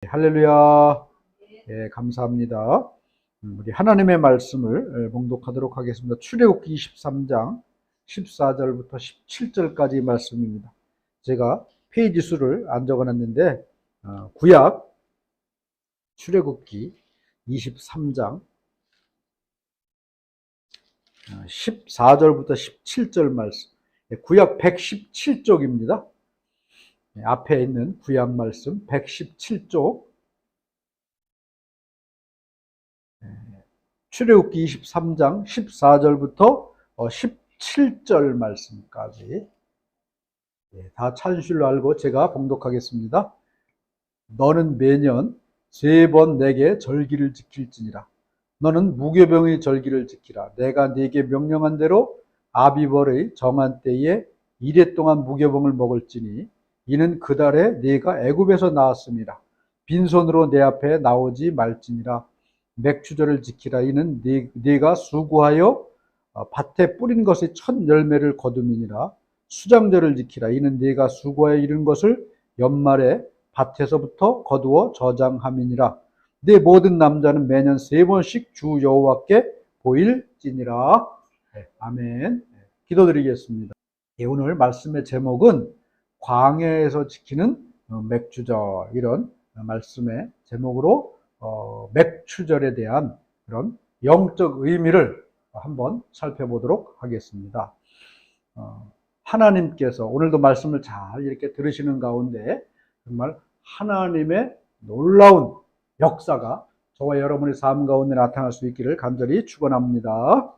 할렐루야. 예, 감사합니다. 우리 하나님의 말씀을 봉독하도록 하겠습니다. 출애굽기 23장 14절부터 17절까지 말씀입니다. 제가 페이지 수를 안 적어놨는데 구약 출애굽기 23장 14절부터 17절 말씀, 구약 117쪽입니다. 앞에 있는 구약 말씀 117쪽, 출애굽기 23장 14절부터 17절 말씀까지 다 찾은 줄로 알고 제가 봉독하겠습니다. 너는 매년 3번 내게 절기를 지킬지니라. 너는 무교병의 절기를 지키라. 내가 네게 명령한 대로 아비벌의 정한 때에 이래 동안 무교병을 먹을지니 이는 그 달에 네가 애굽에서 나왔음이라. 빈손으로 내 앞에 나오지 말지니라. 맥추절을 지키라. 이는 네가 수고하여 밭에 뿌린 것의 첫 열매를 거둠이니라. 수장절을 지키라. 이는 네가 수고하여 이룬 것을 연말에 밭에서부터 거두어 저장함이니라. 네 모든 남자는 매년 3번씩 주 여호와께 보일지니라. 아멘. 기도드리겠습니다. 오늘 말씀의 제목은 광야에서 지키는 맥추절, 이런 말씀의 제목으로 맥추절에 대한 그런 영적 의미를 한번 살펴보도록 하겠습니다. 하나님께서 오늘도 말씀을 잘 이렇게 들으시는 가운데 정말 하나님의 놀라운 역사가 저와 여러분의 삶 가운데 나타날 수 있기를 간절히 축원합니다.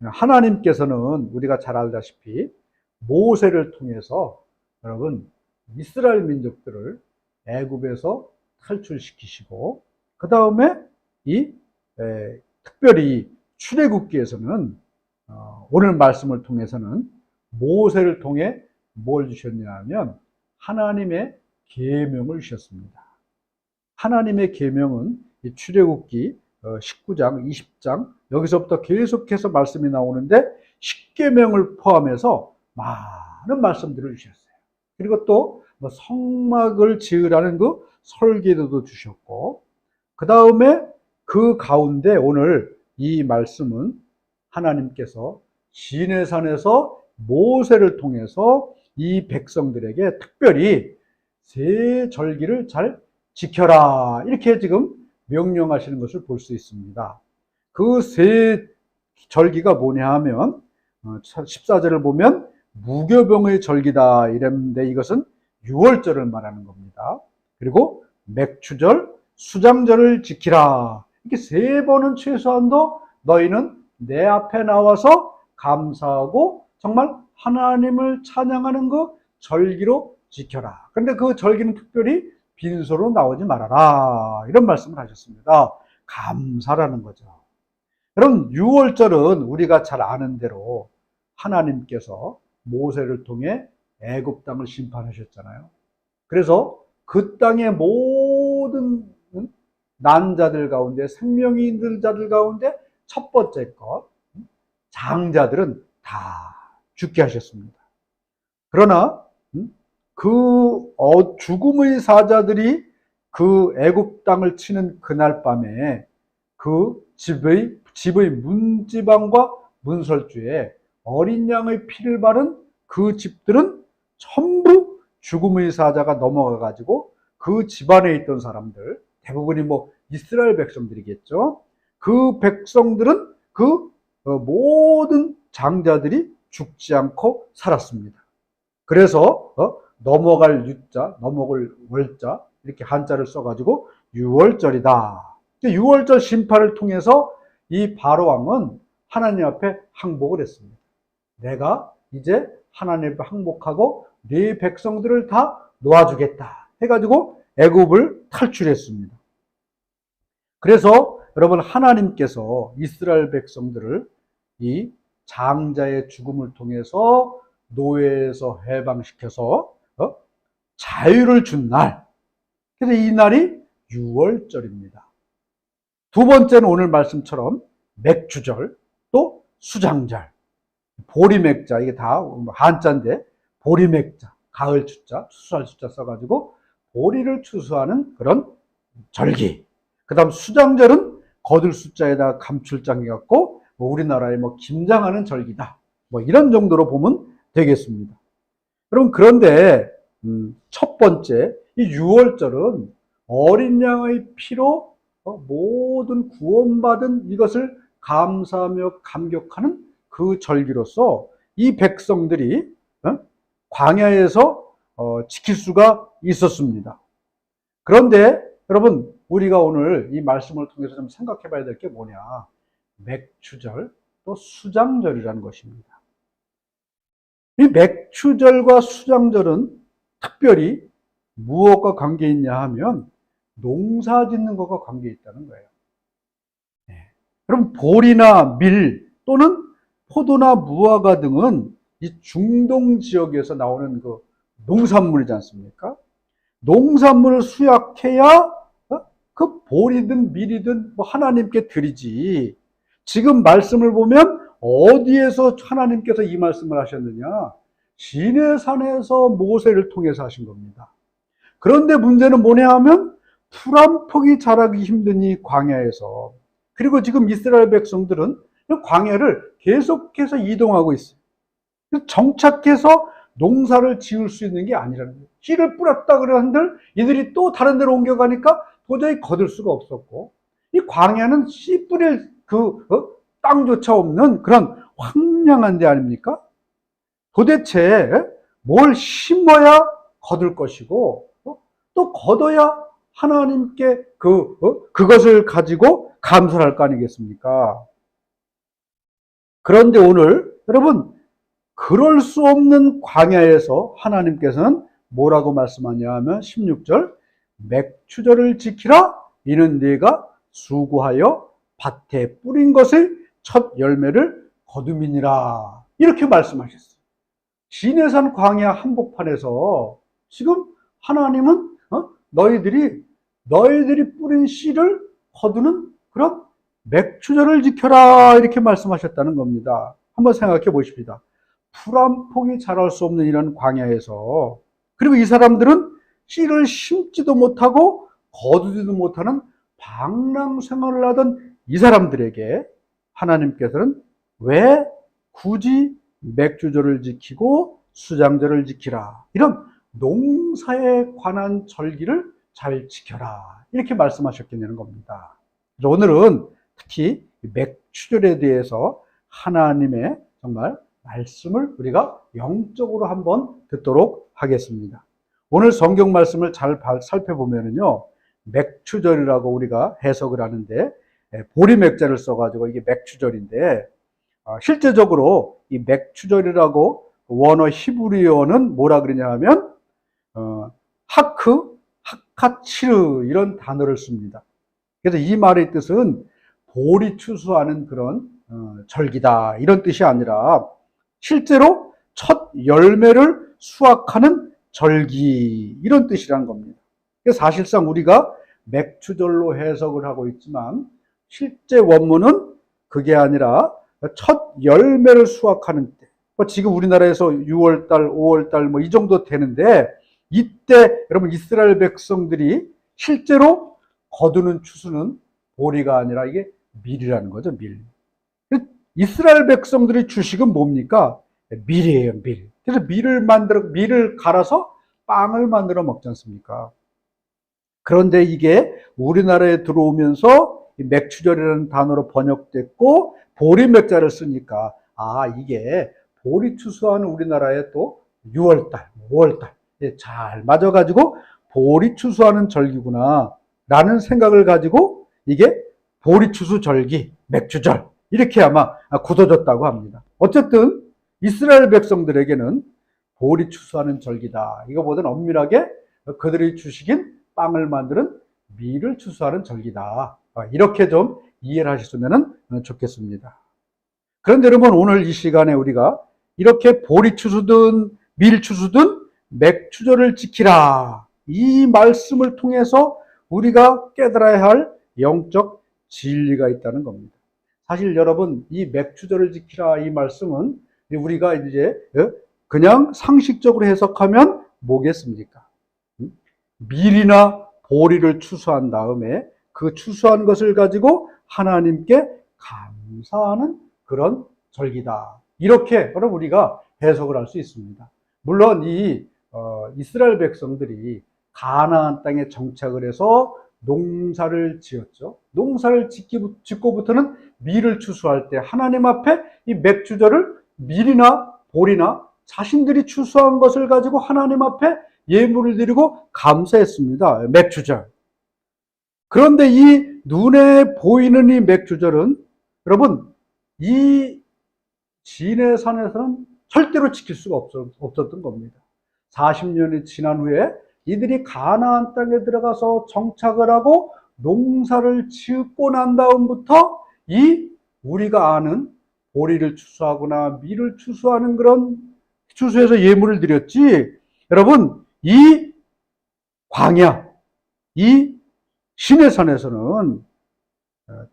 하나님께서는 우리가 잘 알다시피 모세를 통해서 여러분 이스라엘 민족들을 애굽에서 탈출시키시고 그 다음에 특별히 출애굽기에서는 오늘 말씀을 통해서는 모세를 통해 뭘 주셨냐면 하나님의 계명을 주셨습니다. 하나님의 계명은 출애굽기 19장, 20장 여기서부터 계속해서 말씀이 나오는데 10계명을 포함해서 많은 말씀들을 주셨어요. 그리고 또 성막을 지으라는 그 설계도도 주셨고 그 다음에 그 가운데 오늘 이 말씀은 하나님께서 시내산에서 모세를 통해서 이 백성들에게 특별히 세 절기를 잘 지켜라 이렇게 지금 명령하시는 것을 볼 수 있습니다. 그 세 절기가 뭐냐 하면 14절을 보면 무교병의 절기다 이랬는데 이것은 6월절을 말하는 겁니다. 그리고 맥추절, 수장절을 지키라. 이렇게 3번은 최소한도 너희는 내 앞에 나와서 감사하고 정말 하나님을 찬양하는 그 절기로 지켜라. 그런데 그 절기는 특별히 빈소로 나오지 말아라. 이런 말씀을 하셨습니다. 감사라는 거죠. 여러분 6월절은 우리가 잘 아는 대로 하나님께서 모세를 통해 애굽 땅을 심판하셨잖아요. 그래서 그 땅의 모든 난자들 가운데 생명이 있는 자들 가운데 첫 번째 것 장자들은 다 죽게 하셨습니다. 그러나 그 죽음의 사자들이 그 애굽 땅을 치는 그날 밤에 그 집의 문지방과 문설주에 어린 양의 피를 바른 그 집들은 전부 죽음의 사자가 넘어가 가지고 그 집안에 있던 사람들 대부분이 이스라엘 백성들이겠죠. 그 백성들은 그 모든 장자들이 죽지 않고 살았습니다. 그래서 넘어갈 유자, 넘어갈 월자 이렇게 한자를 써가지고 6월절이다. 6월절 심판을 통해서 이 바로왕은 하나님 앞에 항복을 했습니다. 내가 이제 하나님 앞에 항복하고 네 백성들을 다 놓아주겠다 해가지고 애굽을 탈출했습니다. 그래서 여러분 하나님께서 이스라엘 백성들을 이 장자의 죽음을 통해서 노예에서 해방시켜서 자유를 준 날. 그래서 이 날이 6월절입니다. 두 번째는 오늘 말씀처럼 맥추절, 또 수장절, 보리맥자, 이게 다 한자인데 보리맥자, 가을 추자, 추수할 추자 써가지고 보리를 추수하는 그런 절기. 그 다음 수장절은 거들 숫자에다가 감출장이 갖고 우리나라에 김장하는 절기다. 이런 정도로 보면 되겠습니다. 그럼 그런데 첫 번째 이 유월절은 어린 양의 피로 모든 구원받은 이것을 감사하며 감격하는 그 절기로서 이 백성들이 광야에서 지킬 수가 있었습니다. 그런데 여러분, 우리가 오늘 이 말씀을 통해서 좀 생각해 봐야 될 게 뭐냐? 맥추절 또 수장절이라는 것입니다. 이 맥추절과 수장절은 특별히 무엇과 관계 있냐 하면 농사 짓는 것과 관계 있다는 거예요. 그럼 보리나 밀 또는 포도나 무화과 등은 이 중동 지역에서 나오는 그 농산물이지 않습니까? 농산물을 수확해야 그 보리든 밀이든 하나님께 드리지. 지금 말씀을 보면 어디에서 하나님께서 이 말씀을 하셨느냐? 시내산에서 모세를 통해서 하신 겁니다. 그런데 문제는 뭐냐 하면 풀 한 폭이 자라기 힘든 이 광야에서, 그리고 지금 이스라엘 백성들은 광야를 계속해서 이동하고 있어요. 정착해서 농사를 지을 수 있는 게 아니라는 거예요. 씨를 뿌렸다 그러는들 이들이 또 다른 데로 옮겨가니까 도저히 거둘 수가 없었고, 이 광야는 씨 뿌릴 땅조차 없는 그런 황량한 데 아닙니까? 도대체 뭘 심어야 거둘 것이고 또 거둬야 하나님께 그것을 가지고 감사를 할 거 아니겠습니까? 그런데 오늘 여러분, 그럴 수 없는 광야에서 하나님께서는 뭐라고 말씀하냐 하면 16절, 맥추절을 지키라. 이는 네가 수고하여 밭에 뿌린 것을 첫 열매를 거둠이니라. 이렇게 말씀하셨어요. 시내산 광야 한복판에서 지금 하나님은 너희들이 뿌린 씨를 거두는 그런 맥추절을 지켜라. 이렇게 말씀하셨다는 겁니다. 한번 생각해 보십시다. 풀 한 폭이 자랄 수 없는 이런 광야에서, 그리고 이 사람들은 씨를 심지도 못하고 거두지도 못하는 방랑 생활을 하던 이 사람들에게 하나님께서는 왜 굳이 맥주절을 지키고 수장절을 지키라, 이런 농사에 관한 절기를 잘 지켜라, 이렇게 말씀하셨겠냐는 겁니다. 그래서 오늘은 특히 맥추절에 대해서 하나님의 정말 말씀을 우리가 영적으로 한번 듣도록 하겠습니다. 오늘 성경 말씀을 잘 살펴보면요, 맥추절이라고 우리가 해석을 하는데 보리맥자를 써가지고 이게 맥추절인데, 실제적으로 이 맥추절이라고 원어 히브리어는 뭐라 그러냐 하면 하카치르 이런 단어를 씁니다. 그래서 이 말의 뜻은 보리 추수하는 그런 절기다, 이런 뜻이 아니라 실제로 첫 열매를 수확하는 절기, 이런 뜻이라는 겁니다. 그래서 사실상 우리가 맥추절로 해석을 하고 있지만 실제 원문은 그게 아니라 첫 열매를 수확하는 때, 지금 우리나라에서 6월달, 5월달 이 정도 되는데, 이때 여러분 이스라엘 백성들이 실제로 거두는 추수는 보리가 아니라 이게 밀이라는 거죠. 밀. 이스라엘 백성들의 주식은 뭡니까? 밀이에요, 밀. 그래서 밀을 갈아서 빵을 만들어 먹지 않습니까? 그런데 이게 우리나라에 들어오면서 맥추절이라는 단어로 번역됐고 보리맥자를 쓰니까 이게 보리 추수하는 우리나라에 또 6월달, 5월달 잘 맞아가지고 보리 추수하는 절기구나 라는 생각을 가지고 이게 보리 추수 절기, 맥추절 이렇게 아마 굳어졌다고 합니다. 어쨌든 이스라엘 백성들에게는 보리 추수하는 절기다, 이거보다는 엄밀하게 그들의 주식인 빵을 만드는 밀을 추수하는 절기다, 이렇게 좀 이해를 하셨으면 좋겠습니다. 그런데 여러분, 오늘 이 시간에 우리가 이렇게 보리 추수든 밀 추수든 맥추절을 지키라, 이 말씀을 통해서 우리가 깨달아야 할 영적 진리가 있다는 겁니다. 사실 여러분, 이 맥추절을 지키라 이 말씀은 우리가 이제 그냥 상식적으로 해석하면 뭐겠습니까? 밀이나 보리를 추수한 다음에 그 추수한 것을 가지고 하나님께 감사하는 그런 절기다. 이렇게 여러분 우리가 해석을 할 수 있습니다. 물론 이 이스라엘 백성들이 가나안 땅에 정착을 해서 농사를 지었죠. 농사를 짓고부터는 밀을 추수할 때 하나님 앞에 이 맥주절을 밀이나 보리나 자신들이 추수한 것을 가지고 하나님 앞에 예물을 드리고 감사했습니다. 맥주절. 그런데 이 눈에 보이는 이 맥주절은 여러분 이 시내산에서는 절대로 지킬 수가 없었던 겁니다. 40년이 지난 후에 이들이 가나안 땅에 들어가서 정착을 하고 농사를 짓고 난 다음부터 이 우리가 아는 보리를 추수하거나 밀을 추수하는 그런 추수해서 예물을 드렸지. 여러분 이 광야, 이 시내산에서는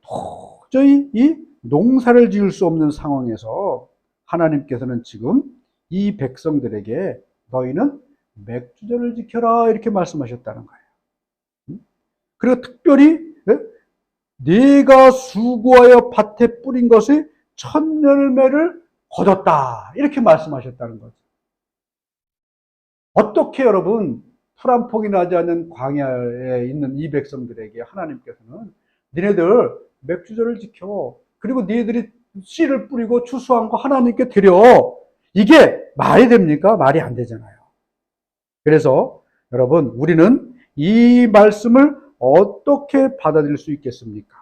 도저히 이 농사를 지을 수 없는 상황에서 하나님께서는 지금 이 백성들에게 너희는 맥주절을 지켜라 이렇게 말씀하셨다는 거예요. 그리고 특별히 네가 수고하여 밭에 뿌린 것이 천열매를 거뒀다 이렇게 말씀하셨다는 거죠. 어떻게 여러분 풀 한 폭이 나지 않는 광야에 있는 이 백성들에게 하나님께서는 니네들 맥주절을 지켜, 그리고 니네들이 씨를 뿌리고 추수한 거 하나님께 드려, 이게 말이 됩니까? 말이 안 되잖아요. 그래서 여러분 우리는 이 말씀을 어떻게 받아들일 수 있겠습니까?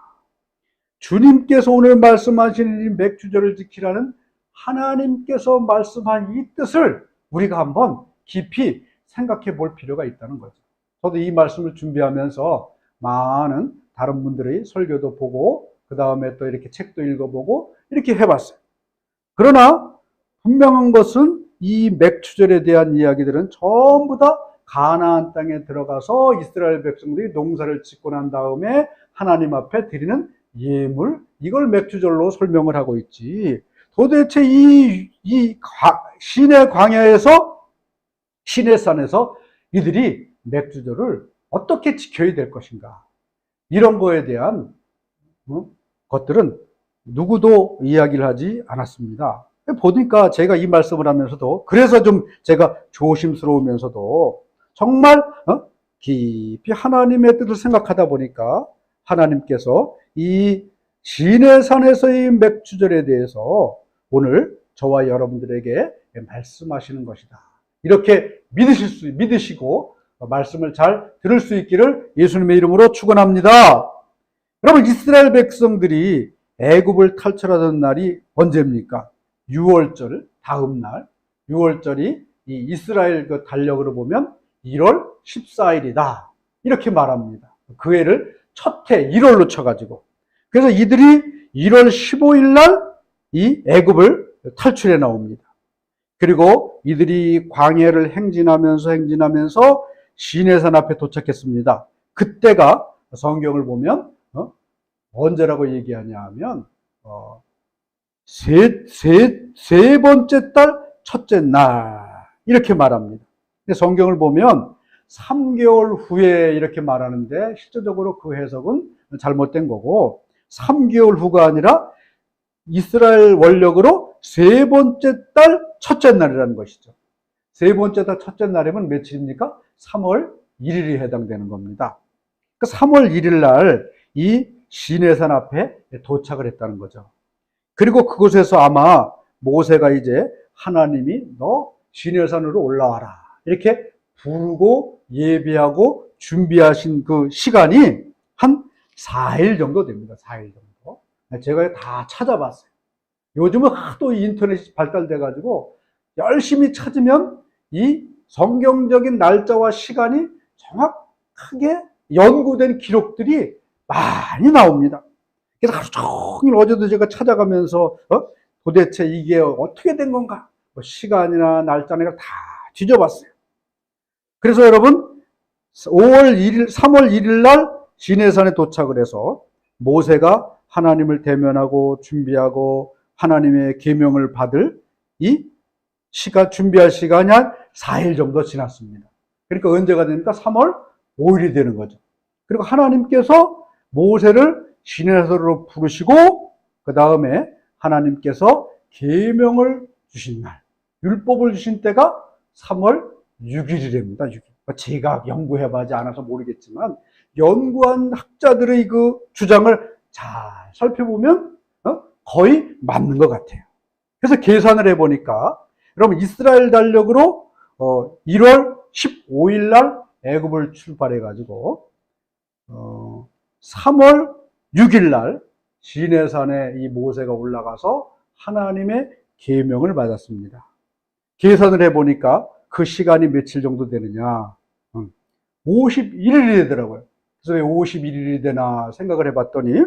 주님께서 오늘 말씀하신 이 맥주절을 지키라는 하나님께서 말씀한 이 뜻을 우리가 한번 깊이 생각해 볼 필요가 있다는 거죠. 저도 이 말씀을 준비하면서 많은 다른 분들의 설교도 보고 그 다음에 또 이렇게 책도 읽어보고 이렇게 해봤어요. 그러나 분명한 것은 이 맥주절에 대한 이야기들은 전부 다 가나안 땅에 들어가서 이스라엘 백성들이 농사를 짓고 난 다음에 하나님 앞에 드리는 예물, 이걸 맥주절로 설명을 하고 있지. 도대체 이 시내 광야에서 시내산에서 이들이 맥주절을 어떻게 지켜야 될 것인가, 이런 거에 대한 것들은 누구도 이야기를 하지 않았습니다. 보니까 제가 이 말씀을 하면서도, 그래서 좀 제가 조심스러우면서도 정말 깊이 하나님의 뜻을 생각하다 보니까 하나님께서 이 시내산에서의 맥주절에 대해서 오늘 저와 여러분들에게 말씀하시는 것이다, 이렇게 믿으시고 말씀을 잘 들을 수 있기를 예수님의 이름으로 축원합니다. 여러분, 이스라엘 백성들이 애굽을 탈출하던 날이 언제입니까? 6월절 다음 날, 6월절이 이 이스라엘 그 달력으로 보면 1월 14일이다 이렇게 말합니다. 그 해를 첫 해 1월로 쳐가지고, 그래서 이들이 1월 15일 날 이 애굽을 탈출해 나옵니다. 그리고 이들이 광야를 행진하면서 시내산 앞에 도착했습니다. 그때가 성경을 보면 언제라고 얘기하냐 하면 세 번째 달 첫째 날 이렇게 말합니다. 근데 성경을 보면 3개월 후에 이렇게 말하는데 실제적으로 그 해석은 잘못된 거고, 3개월 후가 아니라 이스라엘 원력으로 세 번째 달 첫째 날이라는 것이죠. 세 번째 달 첫째 날이면 며칠입니까? 3월 1일이 해당되는 겁니다. 그러니까 3월 1일 날 이 시내산 앞에 도착을 했다는 거죠. 그리고 그곳에서 아마 모세가 이제 하나님이 너 시내산으로 올라와라 이렇게 부르고 예비하고 준비하신 그 시간이 한 4일 정도 됩니다. 4일 정도. 제가 다 찾아봤어요. 요즘은 하도 인터넷이 발달돼가지고 열심히 찾으면 이 성경적인 날짜와 시간이 정확하게 연구된 기록들이 많이 나옵니다. 그래서 하루 종일 어제도 제가 찾아가면서 도대체 이게 어떻게 된 건가, 시간이나 날짜나 다 뒤져봤어요. 그래서 여러분 3월 1일 날 시내산에 도착을 해서 모세가 하나님을 대면하고 준비하고 하나님의 계명을 받을 이 준비할 시간이 한 4일 정도 지났습니다. 그러니까 언제가 됩니까? 3월 15일이 되는 거죠. 그리고 하나님께서 모세를 시내산으로 부르시고 그 다음에 하나님께서 계명을 주신 날, 율법을 주신 때가 3월 6일이랍니다. 6일. 제가 연구해보지 않아서 모르겠지만 연구한 학자들의 그 주장을 잘 살펴보면 거의 맞는 것 같아요. 그래서 계산을 해보니까 여러분 이스라엘 달력으로 1월 15일 날 애굽을 출발해가지고 3월 6일 날 시내산에 이 모세가 올라가서 하나님의 계명을 받았습니다. 계산을 해보니까 그 시간이 며칠 정도 되느냐? 51일이 되더라고요. 그래서 왜 51일이 되나 생각을 해봤더니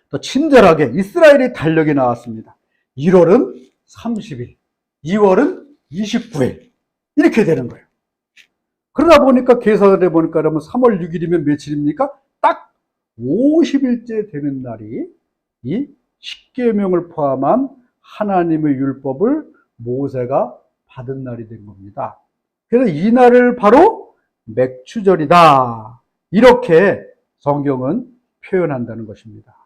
또 친절하게 이스라엘의 달력이 나왔습니다. 1월은 30일, 2월은 29일 이렇게 되는 거예요. 그러다 보니까 계산을 해보니까 그러면 3월 6일이면 며칠입니까? 딱 50일째 되는 날이 이 십계명을 포함한 하나님의 율법을 모세가 받은 날이 된 겁니다. 그래서 이 날을 바로 맥추절이다 이렇게 성경은 표현한다는 것입니다.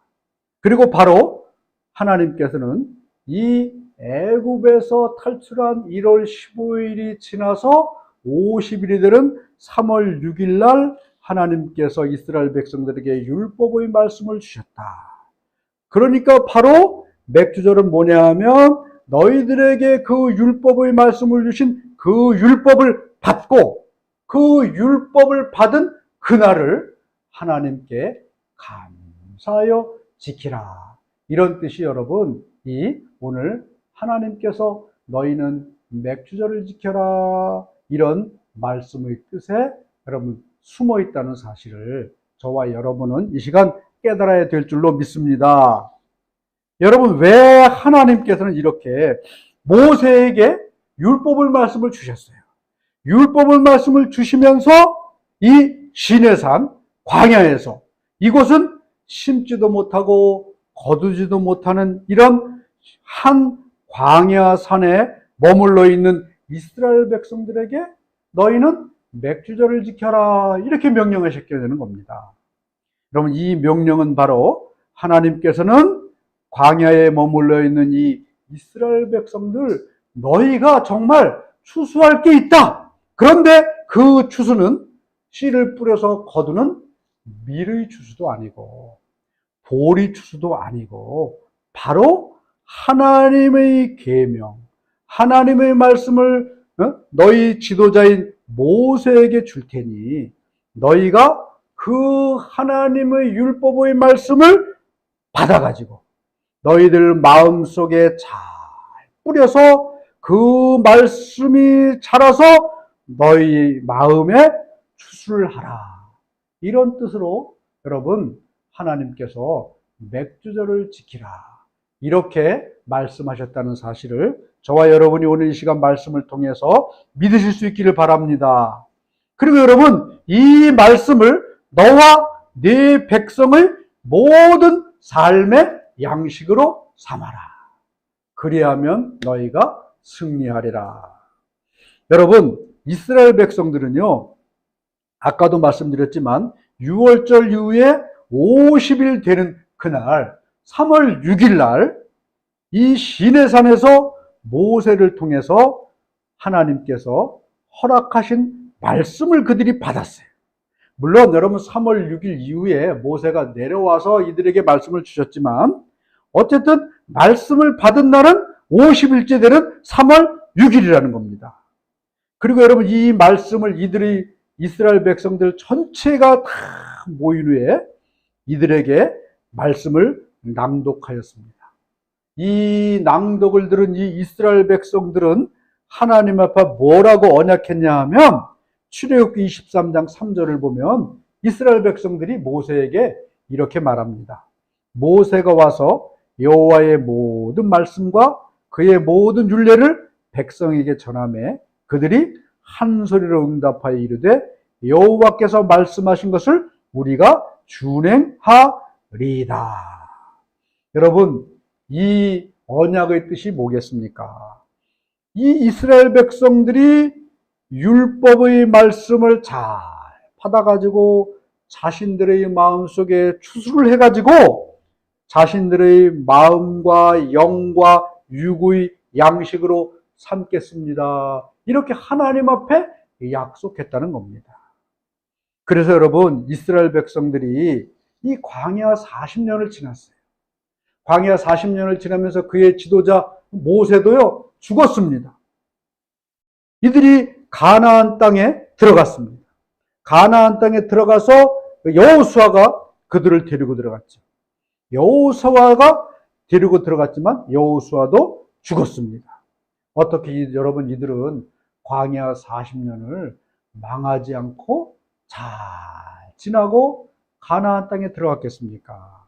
그리고 바로 하나님께서는 이 애굽에서 탈출한 1월 15일이 지나서 50일이 되는 3월 6일 날 하나님께서 이스라엘 백성들에게 율법의 말씀을 주셨다. 그러니까 바로 맥주절은 뭐냐 하면 너희들에게 그 율법의 말씀을 주신 그 율법을 받고 그 율법을 받은 그날을 하나님께 감사하여 지키라. 이런 뜻이 여러분 이 오늘 하나님께서 너희는 맥주절을 지켜라 이런 말씀의 뜻에 여러분 숨어 있다는 사실을 저와 여러분은 이 시간 깨달아야 될 줄로 믿습니다. 여러분 왜 하나님께서는 이렇게 모세에게 율법을 말씀을 주셨어요? 율법을 말씀을 주시면서 이 시내산 광야에서 이곳은 심지도 못하고 거두지도 못하는 이런 한 광야산에 머물러 있는 이스라엘 백성들에게 너희는 맥주절을 지켜라 이렇게 명령하셨게 되는 겁니다. 여러분 이 명령은 바로 하나님께서는 광야에 머물러 있는 이 이스라엘 백성들 너희가 정말 추수할 게 있다. 그런데 그 추수는 씨를 뿌려서 거두는 밀의 추수도 아니고 보리 추수도 아니고 바로 하나님의 계명, 하나님의 말씀을 너희 지도자인 모세에게 줄 테니 너희가 그 하나님의 율법의 말씀을 받아가지고 너희들 마음속에 잘 뿌려서 그 말씀이 자라서 너희 마음에 추수를 하라. 이런 뜻으로 여러분 하나님께서 맥주절을 지키라. 이렇게 말씀하셨다는 사실을 저와 여러분이 오늘 이 시간 말씀을 통해서 믿으실 수 있기를 바랍니다. 그리고 여러분 이 말씀을 너와 네 백성의 모든 삶의 양식으로 삼아라. 그리하면 너희가 승리하리라. 여러분 이스라엘 백성들은요 아까도 말씀드렸지만 6월절 이후에 50일 되는 그날 3월 6일 날 이 시내산에서 모세를 통해서 하나님께서 허락하신 말씀을 그들이 받았어요. 물론 여러분 3월 6일 이후에 모세가 내려와서 이들에게 말씀을 주셨지만 어쨌든 말씀을 받은 날은 50일째 되는 3월 6일이라는 겁니다. 그리고 여러분 이 말씀을 이들이 이스라엘 백성들 전체가 다 모인 후에 이들에게 말씀을 낭독하였습니다. 이 낭독을 들은 이 이스라엘 백성들은 하나님 앞에 뭐라고 언약했냐 하면 출애굽기 23장 3절을 보면 이스라엘 백성들이 모세에게 이렇게 말합니다. 모세가 와서 여호와의 모든 말씀과 그의 모든 율례를 백성에게 전하매 그들이 한 소리로 응답하여 이르되 여호와께서 말씀하신 것을 우리가 준행하리이다. 여러분 이 언약의 뜻이 뭐겠습니까? 이 이스라엘 백성들이 율법의 말씀을 잘 받아가지고 자신들의 마음속에 추수를 해가지고 자신들의 마음과 영과 육의 양식으로 삼겠습니다. 이렇게 하나님 앞에 약속했다는 겁니다. 그래서 여러분, 이스라엘 백성들이 이 광야 40년을 지났어요. 광야 40년을 지나면서 그의 지도자 모세도요, 죽었습니다. 이들이 가나안 땅에 들어갔습니다. 가나안 땅에 들어가서 여호수아가 그들을 데리고 들어갔죠. 여호수아가 데리고 들어갔지만 여호수아도 죽었습니다. 어떻게 여러분, 이들은 광야 40년을 망하지 않고 잘 지나고 가나안 땅에 들어갔겠습니까?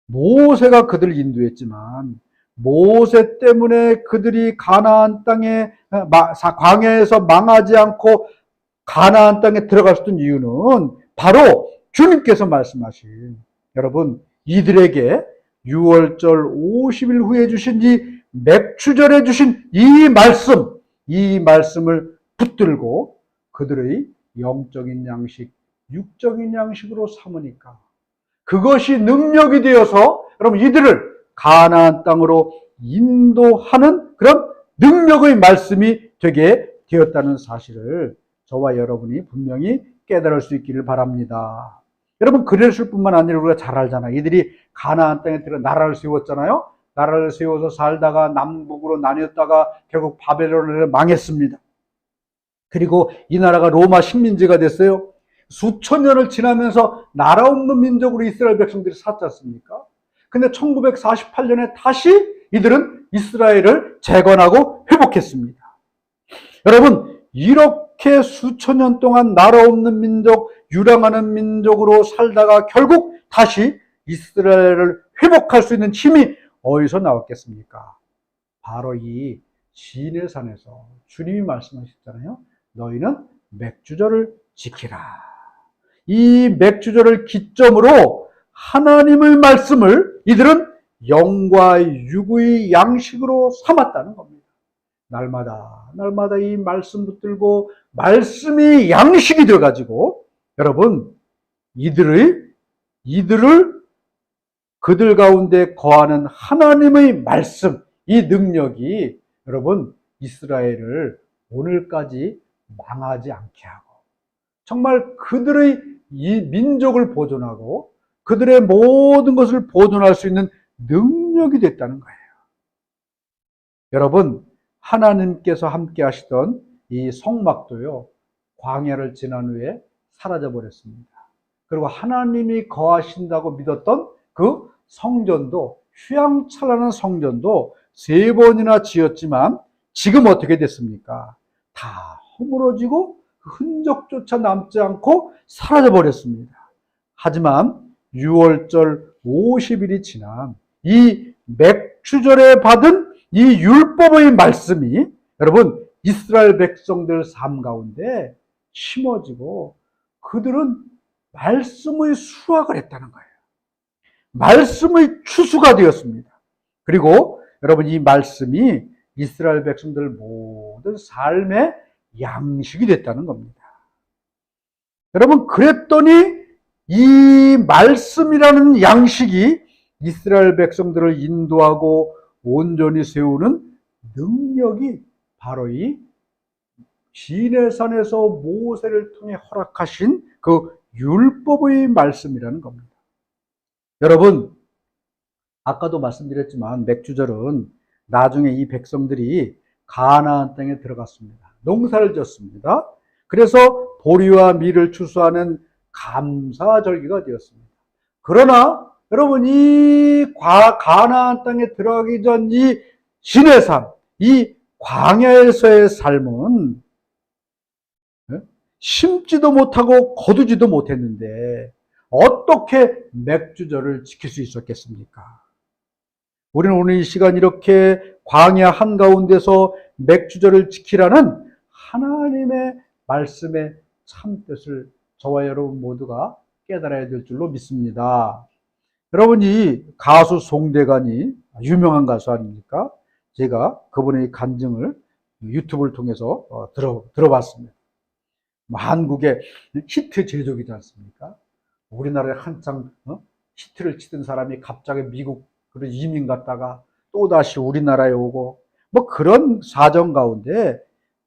모세가 그들을 인도했지만 모세 때문에 그들이 가나안 땅에 광야에서 망하지 않고 가나안 땅에 들어갈 수 있는 이유는 바로 주님께서 말씀하신, 여러분, 이들에게 6월절 50일 후에 주신 이 맥추절에 주신 이 말씀을 붙들고 그들의 영적인 양식, 육적인 양식으로 삼으니까 그것이 능력이 되어서 여러분, 이들을 가나안 땅으로 인도하는 그런 능력의 말씀이 되게 되었다는 사실을 저와 여러분이 분명히 깨달을 수 있기를 바랍니다. 여러분, 그랬을 뿐만 아니라 우리가 잘 알잖아요. 이들이 가나안 땅에 들어 나라를 세웠잖아요. 나라를 세워서 살다가 남북으로 나뉘었다가 결국 바벨론을 망했습니다. 그리고 이 나라가 로마 식민지가 됐어요. 수천 년을 지나면서 나라 없는 민족으로 이스라엘 백성들이 살지 않습니까? 근데 1948년에 다시 이들은 이스라엘을 재건하고 회복했습니다. 여러분, 이렇게 수천 년 동안 나라 없는 민족, 유랑하는 민족으로 살다가 결국 다시 이스라엘을 회복할 수 있는 힘이 어디서 나왔겠습니까? 바로 이 시내산에서 주님이 말씀하셨잖아요. 너희는 맥주절을 지키라. 이 맥주절을 기점으로 하나님의 말씀을 이들은 영과 육의 양식으로 삼았다는 겁니다. 날마다 이 말씀 붙들고 말씀이 양식이 되어가지고 여러분, 이들을 그들 가운데 거하는 하나님의 말씀, 이 능력이 여러분, 이스라엘을 오늘까지 망하지 않게 하고 정말 그들의 이 민족을 보존하고 그들의 모든 것을 보존할 수 있는 능력이 됐다는 거예요. 여러분, 하나님께서 함께 하시던 이 성막도요, 광야를 지난 후에 사라져 버렸습니다. 그리고 하나님이 거하신다고 믿었던 그 성전도, 휘황찬란한 성전도 3번이나 지었지만 지금 어떻게 됐습니까? 다 허물어지고 흔적조차 남지 않고 사라져 버렸습니다. 하지만 6월절 50일이 지난 이 맥추절에 받은 이 율법의 말씀이 여러분, 이스라엘 백성들 삶 가운데 심어지고 그들은 말씀의 수확을 했다는 거예요. 말씀의 추수가 되었습니다. 그리고 여러분, 이 말씀이 이스라엘 백성들 모든 삶의 양식이 됐다는 겁니다. 여러분, 그랬더니 이 말씀이라는 양식이 이스라엘 백성들을 인도하고 온전히 세우는 능력이 바로 이 시내산에서 모세를 통해 허락하신 그 율법의 말씀이라는 겁니다. 여러분, 아까도 말씀드렸지만 맥주절은 나중에 이 백성들이 가나안 땅에 들어갔습니다. 농사를 지었습니다. 그래서 보리와 밀을 추수하는 감사절기가 되었습니다. 그러나 여러분, 이 가나안 땅에 들어가기 전 이 시내산, 이 광야에서의 삶은 심지도 못하고 거두지도 못했는데 어떻게 맥주절을 지킬 수 있었겠습니까? 우리는 오늘 이 시간 이렇게 광야 한가운데서 맥주절을 지키라는 하나님의 말씀의 참뜻을 저와 여러분 모두가 깨달아야 될 줄로 믿습니다. 여러분, 이 가수 송대관이 유명한 가수 아닙니까? 제가 그분의 간증을 유튜브를 통해서 들어봤습니다. 한국의 히트 제조기지 않습니까? 우리나라에 한창 히트를 치던 사람이 갑자기 미국으로 이민 갔다가 또다시 우리나라에 오고 뭐 그런 사정 가운데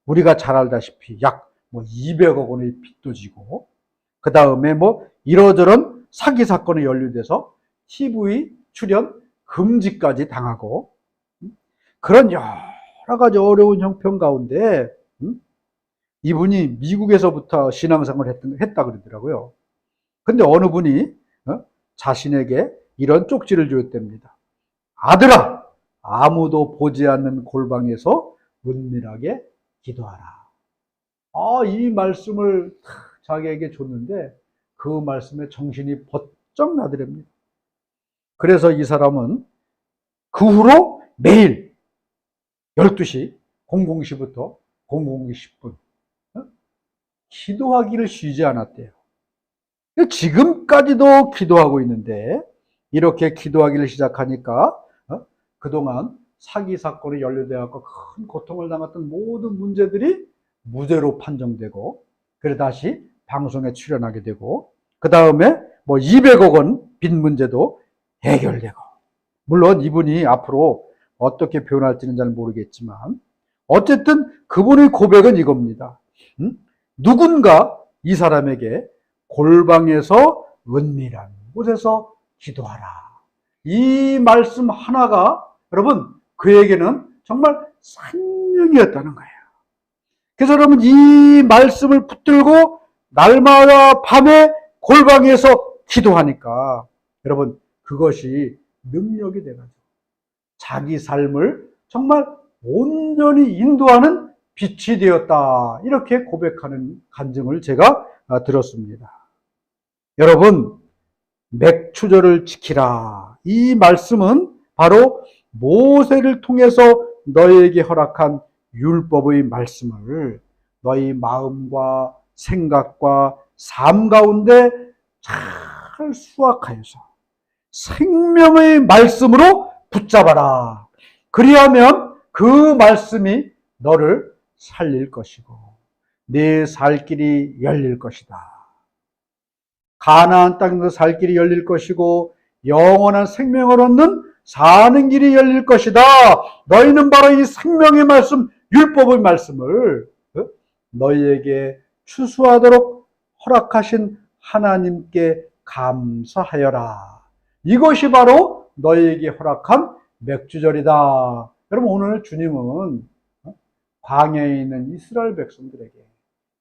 우리가 잘 알다시피 약 200억 원의 빚도 지고 그 다음에 뭐 이러저런 사기 사건에 연루돼서 TV 출연 금지까지 당하고 그런 여러 가지 어려운 형편 가운데 이분이 미국에서부터 신앙생활을 했다 그러더라고요. 근데 어느 분이 자신에게 이런 쪽지를 주었답니다. 아들아, 아무도 보지 않는 골방에서 은밀하게 기도하라. 이 말씀을 자기에게 줬는데 그 말씀에 정신이 번쩍 나더랍니다. 그래서 이 사람은 그 후로 매일 12시 00시부터 00시 10분 기도하기를 쉬지 않았대요. 지금까지도 기도하고 있는데 이렇게 기도하기를 시작하니까 그동안 사기 사건에 연루되어서 큰 고통을 당했던 모든 문제들이 무죄로 판정되고 그래 다시 방송에 출연하게 되고 그 다음에 200억 원 빚 문제도 해결되고 물론 이분이 앞으로 어떻게 표현할지는 잘 모르겠지만 어쨌든 그분의 고백은 이겁니다. 누군가 이 사람에게 골방에서 은밀한 곳에서 기도하라. 이 말씀 하나가 여러분 그에게는 정말 생명이었다는 거예요. 그래서 여러분 이 말씀을 붙들고 날마다 밤에 골방에서 기도하니까 여러분 그것이 능력이 돼가지고 자기 삶을 정말 온전히 인도하는 빛이 되었다. 이렇게 고백하는 간증을 제가 들었습니다. 여러분 맥추절을 지키라. 이 말씀은 바로 모세를 통해서 너희에게 허락한 율법의 말씀을 너희 마음과 생각과 삶 가운데 잘 수확하여서 생명의 말씀으로 붙잡아라. 그리하면 그 말씀이 너를 살릴 것이고 네 살 길이 열릴 것이다. 가나안 땅에서 살 길이 열릴 것이고 영원한 생명을 얻는 사는 길이 열릴 것이다. 너희는 바로 이 생명의 말씀, 율법의 말씀을 너희에게 추수하도록 허락하신 하나님께 감사하여라. 이것이 바로 너희에게 허락한 맥주절이다. 여러분 오늘 주님은 광야에 있는 이스라엘 백성들에게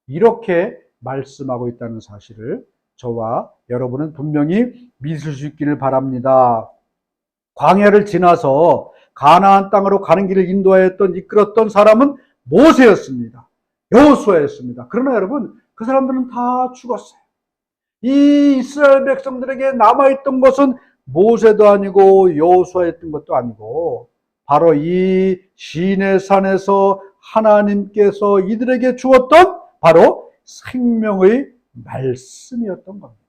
이렇게 말씀하고 있다는 사실을 저와 여러분은 분명히 믿을 수 있기를 바랍니다. 광야를 지나서 가나안 땅으로 가는 길을 인도하였던 이끌었던 사람은 모세였습니다. 여호수아였습니다. 그러나 여러분 그 사람들은 다 죽었어요. 이 이스라엘 백성들에게 남아있던 것은 모세도 아니고 여호수아였던 것도 아니고 바로 이 시내산에서 하나님께서 이들에게 주었던 바로 생명의 말씀이었던 겁니다.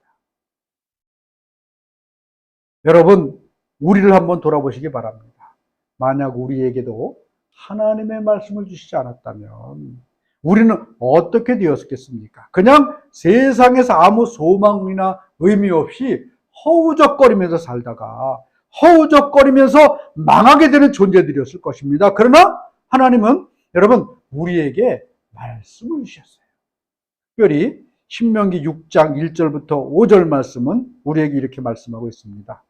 여러분 우리를 한번 돌아보시기 바랍니다. 만약 우리에게도 하나님의 말씀을 주시지 않았다면 우리는 어떻게 되었겠습니까? 그냥 세상에서 아무 소망이나 의미 없이 허우적거리면서 살다가 허우적거리면서 망하게 되는 존재들이었을 것입니다. 그러나 하나님은 여러분 우리에게 말씀을 주셨어요. 특별히 신명기 6장 1절부터 5절 말씀은 우리에게 이렇게 말씀하고 있습니다.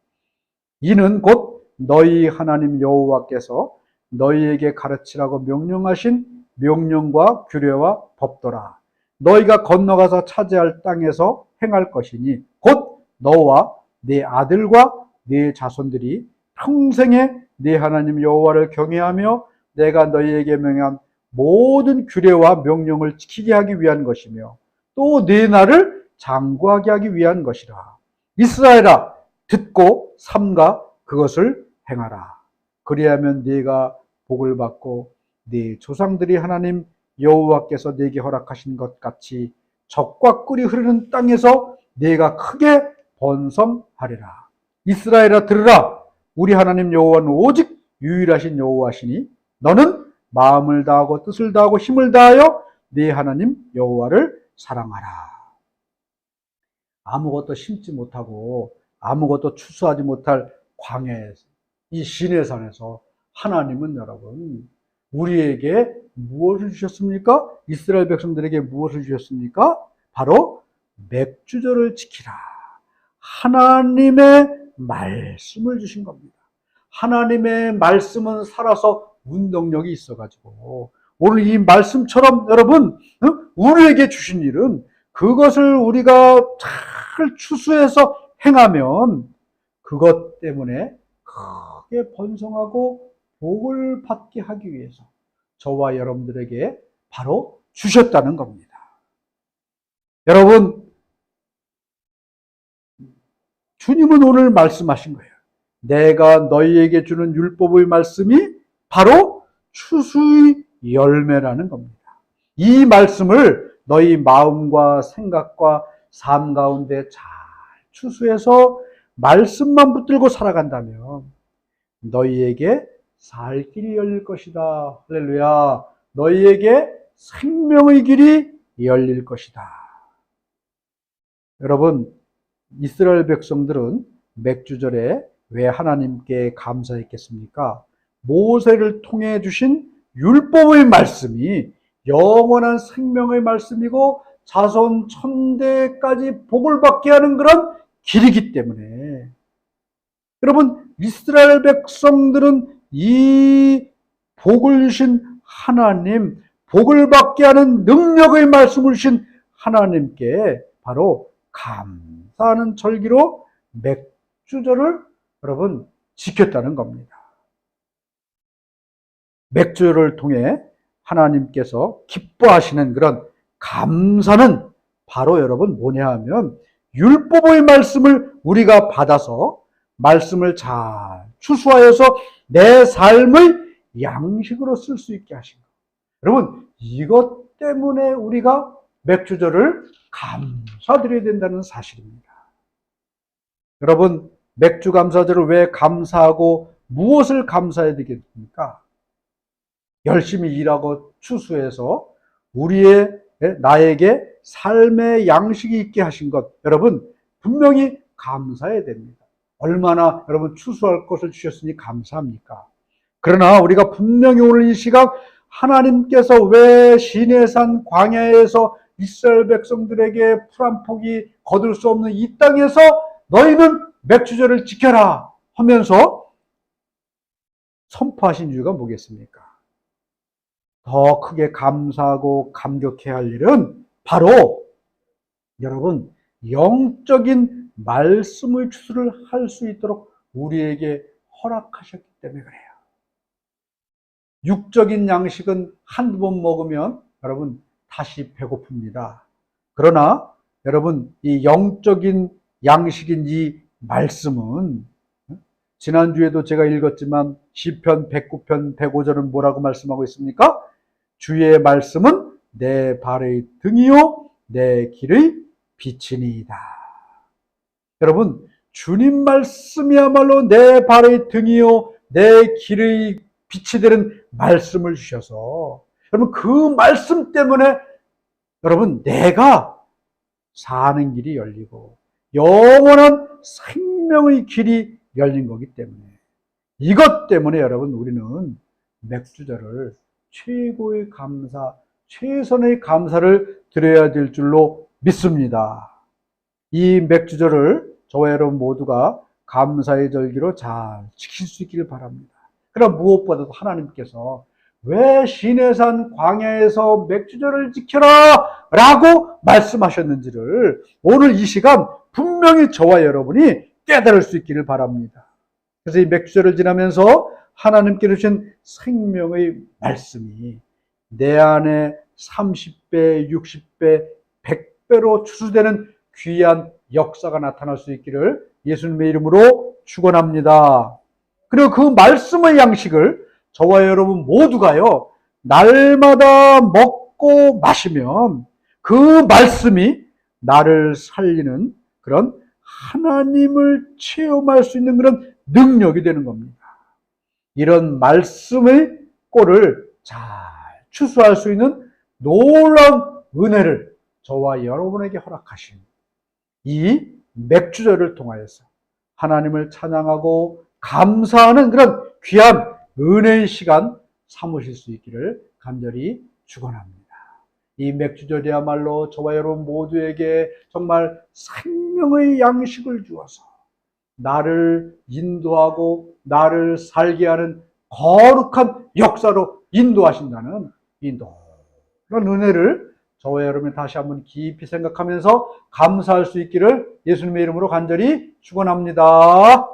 이는 곧 너희 하나님 여호와께서 너희에게 가르치라고 명령하신 명령과 규례와 법도라. 너희가 건너가서 차지할 땅에서 행할 것이니 곧 너와 네 아들과 네 자손들이 평생에 네 하나님 여호와를 경외하며 내가 너희에게 명한 모든 규례와 명령을 지키게 하기 위한 것이며 또 네 나를 장구하게 하기 위한 것이라. 이스라엘아 듣고 삼가 그것을 행하라. 그리하면 네가 복을 받고 네 조상들이 하나님 여호와께서 네게 허락하신 것 같이 젖과 꿀이 흐르는 땅에서 네가 크게 번성하리라. 이스라엘아 들으라. 우리 하나님 여호와는 오직 유일하신 여호와시니 너는 마음을 다하고 뜻을 다하고 힘을 다하여 네 하나님 여호와를 사랑하라. 아무것도 심지 못하고 아무것도 추수하지 못할 광야에, 이 시내산에서 하나님은 여러분 우리에게 무엇을 주셨습니까? 이스라엘 백성들에게 무엇을 주셨습니까? 바로 맥주절을 지키라. 하나님의 말씀을 주신 겁니다. 하나님의 말씀은 살아서 운동력이 있어가지고 오늘 이 말씀처럼 여러분 우리에게 주신 일은 그것을 우리가 잘 추수해서 행하면 그것 때문에 크게 번성하고 복을 받게 하기 위해서 저와 여러분들에게 바로 주셨다는 겁니다. 여러분, 주님은 오늘 말씀하신 거예요. 내가 너희에게 주는 율법의 말씀이 바로 추수의 열매라는 겁니다. 이 말씀을 너희 마음과 생각과 삶 가운데 잘 추수해서 말씀만 붙들고 살아간다면 너희에게 살 길이 열릴 것이다. 할렐루야. 너희에게 생명의 길이 열릴 것이다. 여러분, 이스라엘 백성들은 맥주절에 왜 하나님께 감사했겠습니까? 모세를 통해 주신 율법의 말씀이 영원한 생명의 말씀이고 자손 천대까지 복을 받게 하는 그런 길이기 때문에 여러분 이스라엘 백성들은 이 복을 주신 하나님, 복을 받게 하는 능력의 말씀을 주신 하나님께 바로 감사하는 절기로 맥주절을 여러분 지켰다는 겁니다. 맥주절을 통해 하나님께서 기뻐하시는 그런 감사는 바로 여러분 뭐냐 하면 율법의 말씀을 우리가 받아서 말씀을 잘 추수하여서 내 삶의 양식으로 쓸 수 있게 하신 것. 여러분 이것 때문에 우리가 맥주절을 감사드려야 된다는 사실입니다. 여러분 맥주 감사절을 왜 감사하고 무엇을 감사해야 되겠습니까? 열심히 일하고 추수해서 나에게 삶의 양식이 있게 하신 것 여러분 분명히 감사해야 됩니다. 얼마나 여러분 추수할 것을 주셨으니 감사합니까? 그러나 우리가 분명히 오늘 이 시각 하나님께서 왜 시내산 광야에서 이스라엘 백성들에게 풀 한 폭이 거둘 수 없는 이 땅에서 너희는 맥주절을 지켜라 하면서 선포하신 이유가 뭐겠습니까? 더 크게 감사하고 감격해야 할 일은 바로 여러분 영적인 말씀의 추수를 할 수 있도록 우리에게 허락하셨기 때문에 그래요. 육적인 양식은 한두 번 먹으면 여러분 다시 배고픕니다. 그러나 여러분 이 영적인 양식인 이 말씀은 지난주에도 제가 읽었지만 시편 109편 105절은 뭐라고 말씀하고 있습니까? 주의 말씀은 내 발의 등이요 내 길의 빛이니이다. 여러분 주님 말씀이야말로 내 발의 등이요 내 길의 빛이 되는 말씀을 주셔서 여러분 그 말씀 때문에 여러분 내가 사는 길이 열리고 영원한 생명의 길이 열린 거기 때문에 이것 때문에 여러분 우리는 맥주절을 최고의 감사, 최선의 감사를 드려야 될 줄로 믿습니다. 이 맥주절을 저와 여러분 모두가 감사의 절기로 잘 지킬 수 있기를 바랍니다. 그럼 무엇보다도 하나님께서 왜 시내산 광야에서 맥주절을 지켜라 라고 말씀하셨는지를 오늘 이 시간 분명히 저와 여러분이 깨달을 수 있기를 바랍니다. 그래서 이 맥주절을 지나면서 하나님께서 주신 생명의 말씀이 내 안에 30배, 60배, 100배로 추수되는 귀한 역사가 나타날 수 있기를 예수님의 이름으로 축원합니다. 그리고 그 말씀의 양식을 저와 여러분 모두가요 날마다 먹고 마시면 그 말씀이 나를 살리는 그런 하나님을 체험할 수 있는 그런 능력이 되는 겁니다. 이런 말씀의 꼴을 잘 추수할 수 있는 놀라운 은혜를 저와 여러분에게 허락하신 이 맥주절을 통하여서 하나님을 찬양하고 감사하는 그런 귀한 은혜의 시간 삼으실 수 있기를 간절히 축원합니다. 이 맥주절이야말로 저와 여러분 모두에게 정말 생명의 양식을 주어서 나를 인도하고 나를 살게 하는 거룩한 역사로 인도하신다는 이 놀라운 은혜를 저와 여러분이 다시 한번 깊이 생각하면서 감사할 수 있기를 예수님의 이름으로 간절히 축원합니다.